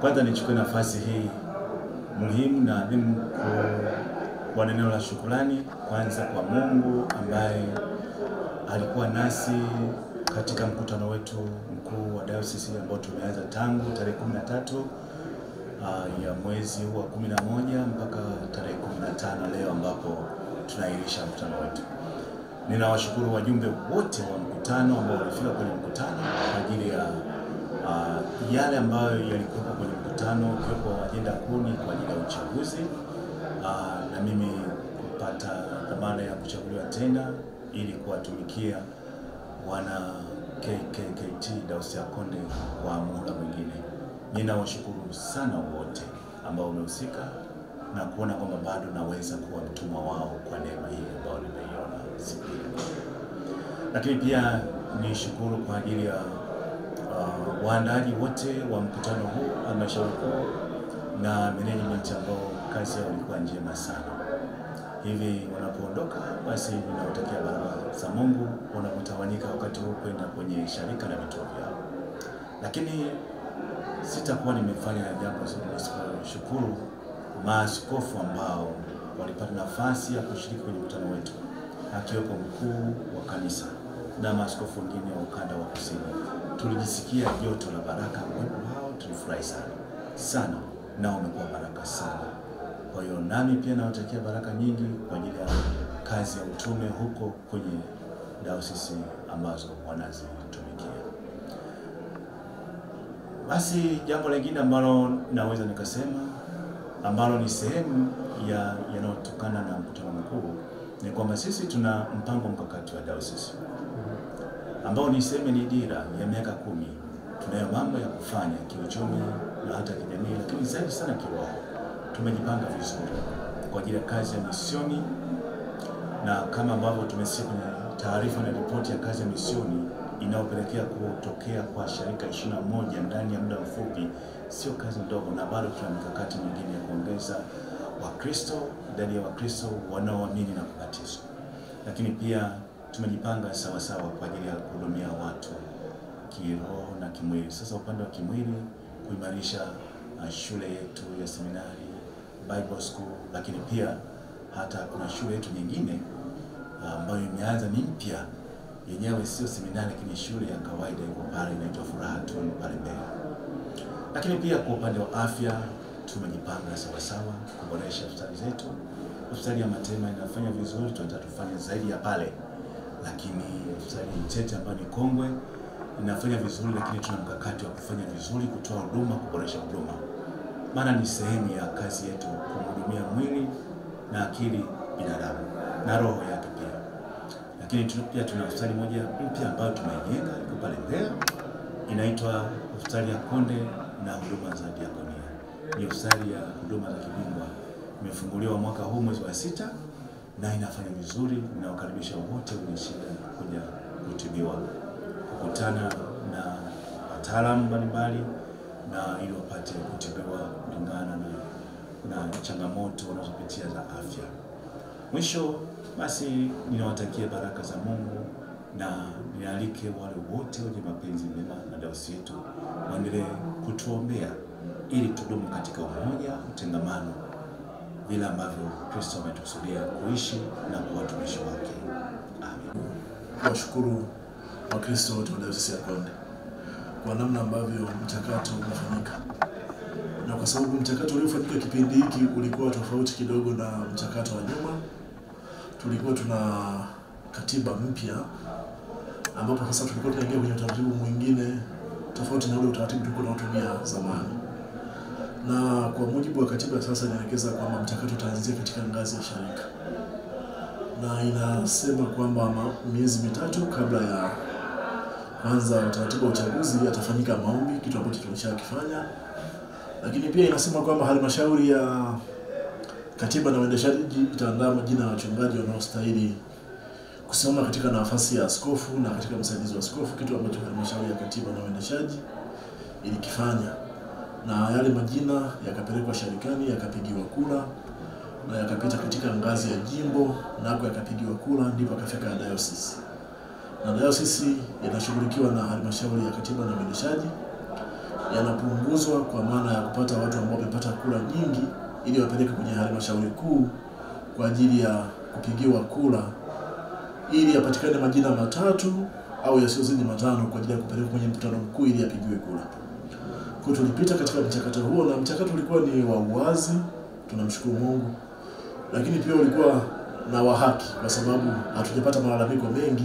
Kwanza nichukue nafasi hii muhimu na adhimu kwa neno la shukrani kwanza kwa Mungu ambaye alikuwa nasi katika mkutano wetu mkuu wa dayosisi ambao tumeanza tangu tarehe 13 ya mwezi huu wa 11 mpaka tarehe 15 leo ambapo tunairisha mkutano wetu. Ninawashukuru wajumbe wote wa mkutano ambao walifika kwenye mkutano kwa ajili ya yale ambayo yalikuwa kwenye mkutano, kwa ajenda kuu kwa ajili ya uchaguzi na mimi kupata dhamana ya kuchaguliwa tena ili kuwatumikia wana KKKT Dayosisi ya Konde kwa muhula mwingine. Ninawashukuru sana wote ambao wamehusika na kuona kwamba bado naweza kuwa mtumwa wao kwa neema hii ambayo nimeiona siku hii. Lakini pia nishukuru kwa ajili ya waandaaji wote wa mkutano huu, halmashauri kuu na management ambao kazi yao ilikuwa njema sana. Hivi wanapoondoka basi ninawatakia baraka za Mungu wanapotawanyika wakati huu kwenda kwenye sharika na vituo vyao. Lakini sitakuwa nimefanya jambo shukuru maaskofu ambao walipata nafasi ya kushiriki kwenye mkutano wetu, akiwepo mkuu wa kanisa na maaskofu wengine wa ukanda wa kusini. Tulijisikia joto la baraka kwa hao, tulifurahi sana na wamekuwa baraka sana. Kwa hiyo nami pia nawatakia baraka nyingi kwa ajili ya kazi ya utume huko kwenye dayosisi ambazo wanazitumikia. Basi jambo lingine ambalo naweza nikasema ambalo ni sehemu yanayotokana na mkutano mkuu ni kwamba sisi tuna mpango mkakati wa dayosisi ambao niseme ni dira ya miaka 10. Tunayo mambo ya kufanya kiuchumi na hata kijamii, lakini zaidi sana kiroho. Tumejipanga vizuri kwa ajili ya kazi ya misioni, na kama ambavyo tumesikia kwenye taarifa na ripoti ya kazi ya misioni inayopelekea kutokea kwa sharika 21 ndani ya muda mfupi, sio kazi ndogo, na bado tuna mikakati mingine ya kuongeza Wakristo, idadi ya Wakristo wanaoamini na kubatizwa. Lakini pia tumejipanga sawa kwa ajili ya kuhudumia watu kiroho na kimwili. Sasa upande wa kimwili, kuimarisha shule yetu ya seminari, Bible School, lakini pia hata kuna shule yetu nyingine ambayo imeanza ni mpya, yenyewe sio seminari lakini shule ya kawaida iko pale inaitwa Furaha tu pale Mbeya. Lakini pia kwa upande wa afya tumejipanga sawa kuboresha hospitali zetu. Hospitali ya Matema inafanya vizuri, tunataka tufanye zaidi ya pale. Lakini hospitali Mtete ambayo ni kongwe inafanya vizuri, lakini tuna mkakati wa kufanya vizuri, kutoa huduma, kuboresha huduma. Maana ni sehemu ya kazi yetu kumhudumia mwili na akili binadamu na roho yake pia. Lakini pia tuna hospitali moja mpya ambayo tumeijenga iko pale Mbeya, inaitwa hospitali ya Konde na huduma za diakonia. Ni hospitali ya huduma za kibingwa, imefunguliwa mwaka huu mwezi wa 6 na inafanya vizuri. Ninawakaribisha wote wenye shida kuja kutibiwa, kukutana na wataalamu mbalimbali na ili wapate kutibiwa kulingana na changamoto wanazopitia za afya. Mwisho basi ninawatakia baraka za Mungu na nialike wale wote wenye mapenzi mema na dayosisi yetu waendelee kutuombea ili tudumu katika umoja, utengamano, vile ambavyo Kristo ametukusudia kuishi na kuwa watumishi wake. Amen. Washukuru Wakristo wote wa Dayosisi ya Konde kwa namna ambavyo mchakato unafanyika, na kwa sababu mchakato uliofanyika kipindi hiki ulikuwa tofauti kidogo na mchakato wa nyuma. Tulikuwa tuna katiba mpya ambapo sasa tulikuwa tunaingia kwenye utaratibu mwingine tofauti na ule utaratibu tulikuwa tunatumia zamani. Na kwa mujibu wa katiba sasa inaelekeza kwamba mchakato utaanzia katika ngazi ya sharika, na inasema kwamba miezi 3 kabla ya kwanza utaratibu wa uchaguzi atafanyika maombi, kitu ambacho tulishakifanya. Lakini pia inasema kwamba halmashauri ya katiba na uendeshaji itaandaa majina ya wachungaji wanaostahili kusimama katika nafasi ya askofu na katika msaidizi wa askofu, kitu ambacho halmashauri ya katiba na uendeshaji ilikifanya. Na yale majina yakapelekwa sharikani, yakapigiwa kura na yakapita katika ngazi ya jimbo, nako yakapigiwa kura, ndipo akafika dayosisi. Na dayosisi inashughulikiwa na halmashauri ya katiba na uendeshaji, yanapunguzwa kwa maana ya kupata watu ambao wamepata kura nyingi ili wapeleke kwenye halmashauri kuu kwa ajili ya kupigiwa kura, ili yapatikane majina matatu au yasiozidi matano kwa ajili ya kupeleka kwenye mkutano mkuu ili yapigiwe kura. Kwa tulipita katika mchakato huo, na mchakato ulikuwa ni wa uwazi, tunamshukuru Mungu, lakini pia ulikuwa na wa haki kwa sababu hatujapata malalamiko mengi.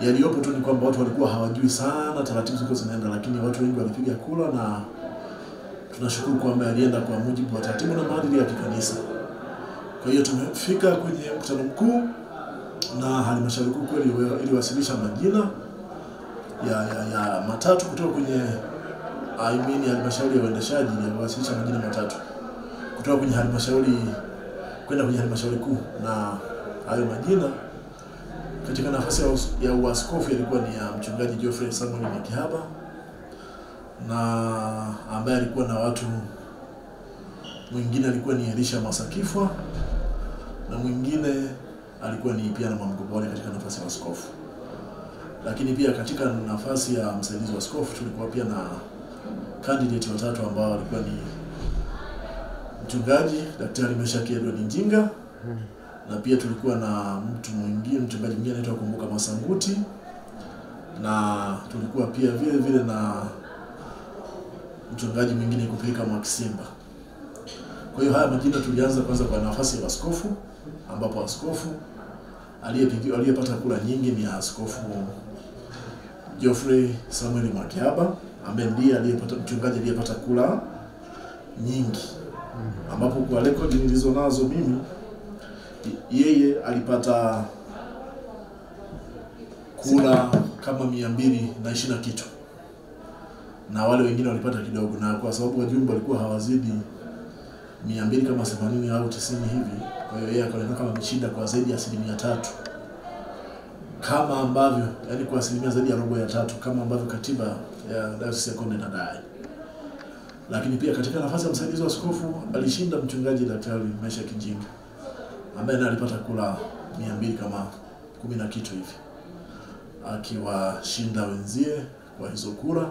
Yaliyopo tu ni kwamba watu walikuwa hawajui sana taratibu ziko zinaenda, lakini watu wengi walipiga kura na tunashukuru kwamba yalienda kwa mujibu wa taratibu na maadili ya kikanisa. Kwa hiyo tumefika kwenye mkutano mkuu na halmashauri kuu kweli iliwasilisha majina ya matatu kutoka kwenye halmashauri ya uendeshaji, iliwasilisha majina matatu kutoka kwenye halmashauri kwenda kwenye halmashauri kuu, na hayo majina katika nafasi ya uaskofu ilikuwa ni ya mchungaji Geoffrey Samuel Mwakihaba, na ambaye alikuwa na watu mwingine alikuwa ni Elisha Masakifwa, na mwingine alikuwa ni pia na Mwamgobole katika nafasi ya askofu. Lakini pia katika nafasi ya msaidizi wa askofu tulikuwa pia na candidate watatu ambao walikuwa ni mchungaji Daktari Meshaki Edward Njinga, na pia tulikuwa na mchungaji mwingine anaitwa Kumbuka Masanguti, na tulikuwa pia vile na mchungaji mwingine Kupeleka Mwakisimba. Kwa hiyo haya majina tulianza kwanza kwa nafasi ya askofu, ambapo askofu aliyepata kura nyingi ni askofu Geoffrey Samuel Mwakihaba, ambaye ndiye mchungaji aliyepata kura nyingi, ambapo kwa rekodi nilizo nazo mimi yeye alipata kura kama 220 kitu, na wale wengine walipata kidogo, na kwa sababu wajumbe walikuwa hawazidi 200 kama 80 au 90 hivi, kwa hiyo yeye akaonekana kama mshinda kwa zaidi ya 3%, kama ambavyo yani kwa zaidi ya 3%, kama ambavyo katiba ya Dayosisi ya Konde inadai. Lakini pia katika nafasi ya msaidizi wa askofu alishinda mchungaji Daktari Meshaki Njinga, ambaye naye alipata kura 200 kama 10 kitu hivi, akiwashinda wenzie kwa hizo kura.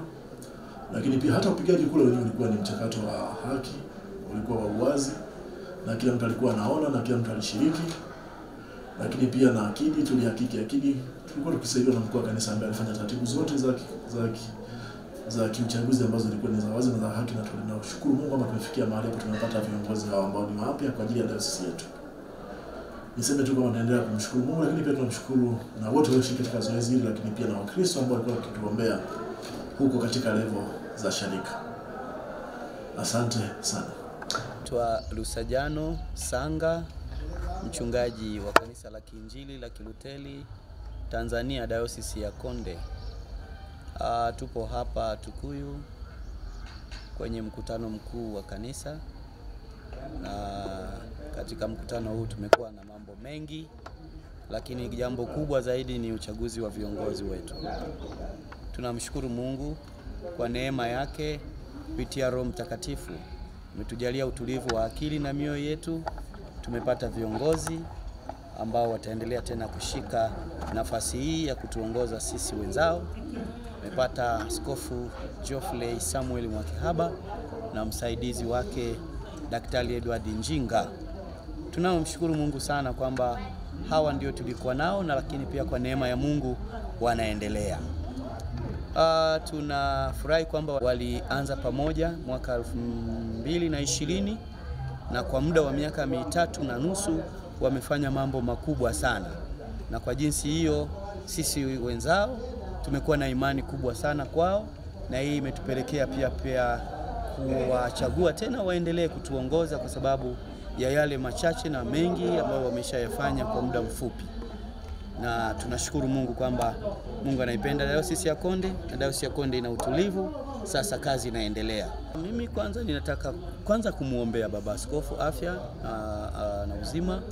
Lakini pia hata upigaji kura wenyewe ulikuwa ni mchakato wa haki, ulikuwa wa uwazi, na kila mtu alikuwa anaona na kila mtu alishiriki. Lakini pia na akidi tulikuwa tukisaidiwa na mkuu wa kanisa ambaye alifanya taratibu zote za kiuchaguzi ambazo zilikuwa ni za wazi na za haki, na tunashukuru Mungu kwamba tumefikia mahali hapo tumepata viongozi hao ambao ni wapya kwa ajili ya dayosisi yetu. Niseme tu kwamba tunaendelea kumshukuru Mungu, lakini pia tunamshukuru na wote walioshiriki katika zoezi hili, lakini pia na Wakristo ambao walikuwa wakituombea huko katika level za sharika. Asante sana. Twa Lusajano Sanga, mchungaji wa kanisa la Kiinjili la Kiluteli Tanzania Dayosisi ya Konde. Tupo hapa Tukuyu kwenye mkutano mkuu wa kanisa, na katika mkutano huu tumekuwa na mambo mengi, lakini jambo kubwa zaidi ni uchaguzi wa viongozi wetu. Tunamshukuru Mungu kwa neema yake kupitia Roho Mtakatifu umetujalia utulivu wa akili na mioyo yetu. Tumepata viongozi ambao wataendelea tena kushika nafasi hii ya kutuongoza sisi wenzao. Tumepata Askofu Geoffrey Samuel Mwakihaba na msaidizi wake Daktari Edward Njinga. Tunamshukuru Mungu sana kwamba hawa ndio tulikuwa nao, na lakini pia kwa neema ya Mungu wanaendelea. Tunafurahi kwamba walianza pamoja mwaka 2020 na kwa muda wa miaka 3.5 wamefanya mambo makubwa sana, na kwa jinsi hiyo sisi wenzao tumekuwa na imani kubwa sana kwao, na hii imetupelekea pia kuwachagua tena waendelee kutuongoza kwa sababu ya yale machache na mengi ambayo wameshayafanya kwa muda mfupi. Na tunashukuru Mungu kwamba Mungu anaipenda Dayosisi ya Konde, na Dayosisi ya Konde ina utulivu. Sasa kazi inaendelea. Mimi kwanza ninataka kumuombea baba askofu afya na uzima,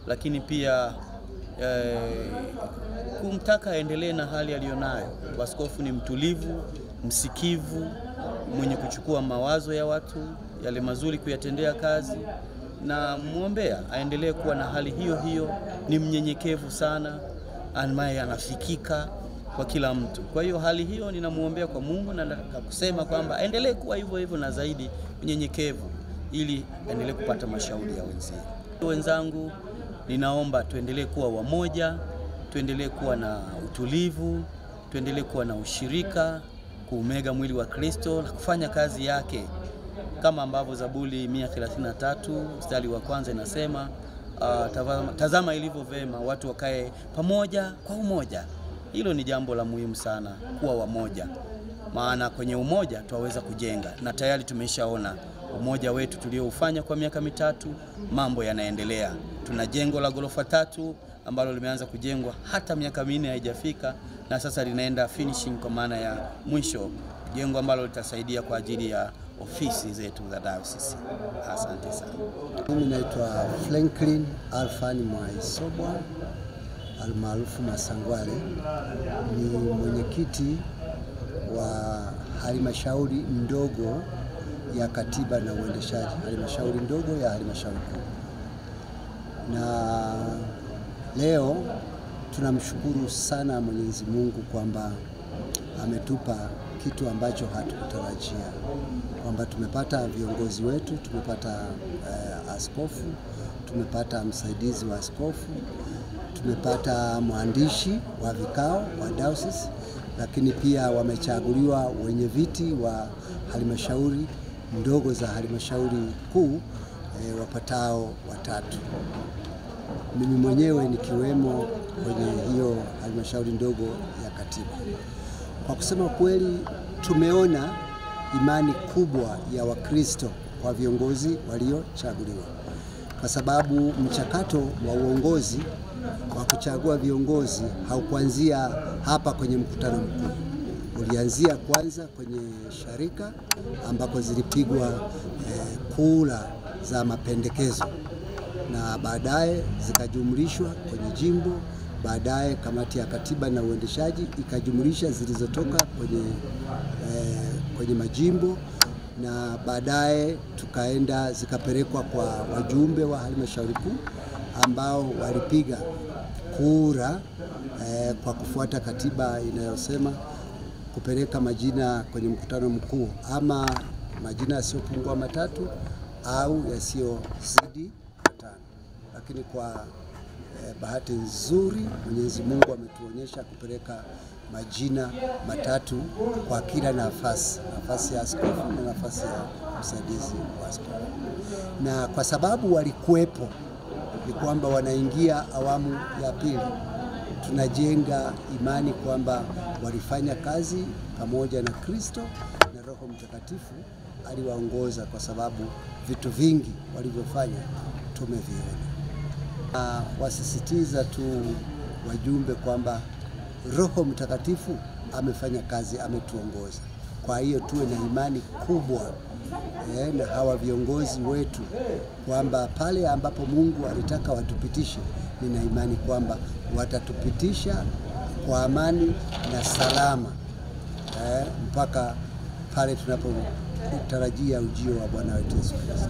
lakini pia kumtaka aendelee na hali aliyonayo. Baba askofu ni mtulivu, msikivu, mwenye kuchukua mawazo ya watu yale mazuri kuyatendea kazi, na muombea aendelee kuwa na hali hiyo. Ni mnyenyekevu sana, ambaye anafikika, kwa kila mtu. Kwa hiyo hali hiyo ninamuombea kwa Mungu na kusema kwamba endelee kuwa hivyo hivyo na zaidi unyenyekevu, ili endelee kupata mashauri ya wenzangu. Ninaomba tuendelee kuwa wamoja, tuendelee kuwa na utulivu, tuendelee kuwa na ushirika, kuumega mwili wa Kristo na kufanya kazi yake kama ambavyo Zaburi 133 mstari wa kwanza inasema, tazama ilivyo vema watu wakae pamoja kwa umoja. Hilo ni jambo la muhimu sana, kuwa wamoja, maana kwenye umoja tuwaweza kujenga, na tayari tumeshaona umoja wetu tulioufanya kwa miaka 3 mambo yanaendelea. Tuna jengo la ghorofa 3 ambalo limeanza kujengwa, hata miaka 4 haijafika, na sasa linaenda finishing kwa maana ya mwisho, jengo ambalo litasaidia kwa ajili ya ofisi zetu za dayosisi. Asante sana. Mimi naitwa Franklin Alfani Mwaisobwa almaarufu Masangwale, ni mwenyekiti wa halmashauri ndogo ya katiba na uendeshaji, halmashauri ndogo ya halmashauri kuu. Na leo tunamshukuru sana Mwenyezi Mungu kwamba ametupa kitu ambacho hatukutarajia, kwamba tumepata viongozi wetu, tumepata askofu, tumepata msaidizi wa askofu, tumepata mwandishi wa vikao wa dayosisi, lakini pia wamechaguliwa wenye viti wa halmashauri ndogo za halmashauri kuu wapatao 3. Mimi mwenyewe nikiwemo kwenye hiyo halmashauri ndogo ya katiba. Kwa kusema kweli, tumeona imani kubwa ya Wakristo kwa viongozi waliochaguliwa, kwa sababu mchakato wa uongozi wa kuchagua viongozi haukuanzia hapa kwenye mkutano mkuu. Ulianzia kwanza kwenye sharika ambako zilipigwa kura za mapendekezo, na baadaye zikajumlishwa kwenye jimbo, baadaye kamati ya katiba na uendeshaji ikajumlisha zilizotoka kwenye majimbo, na baadaye tukaenda zikapelekwa kwa wajumbe wa halmashauri kuu ambao walipiga kura kwa kufuata katiba inayosema kupeleka majina kwenye mkutano mkuu, ama majina yasiyopungua 3 au yasiyozidi 5. Lakini kwa bahati nzuri Mwenyezi Mungu ametuonyesha kupeleka majina 3 kwa kila nafasi ya askofu na nafasi ya msaidizi wa askofu. Na kwa sababu walikuwepo, ni kwamba wanaingia awamu ya pili, tunajenga imani kwamba walifanya kazi pamoja na Kristo na Roho Mtakatifu aliwaongoza, kwa sababu vitu vingi walivyofanya tumeviona. Wasisitiza tu wajumbe kwamba Roho Mtakatifu amefanya kazi, ametuongoza. Kwa hiyo tuwe na imani kubwa na hawa viongozi wetu, kwamba pale ambapo Mungu alitaka watupitishe, nina imani kwamba watatupitisha kwa amani na salama mpaka pale tunapotarajia ujio wa Bwana wetu Yesu Kristo.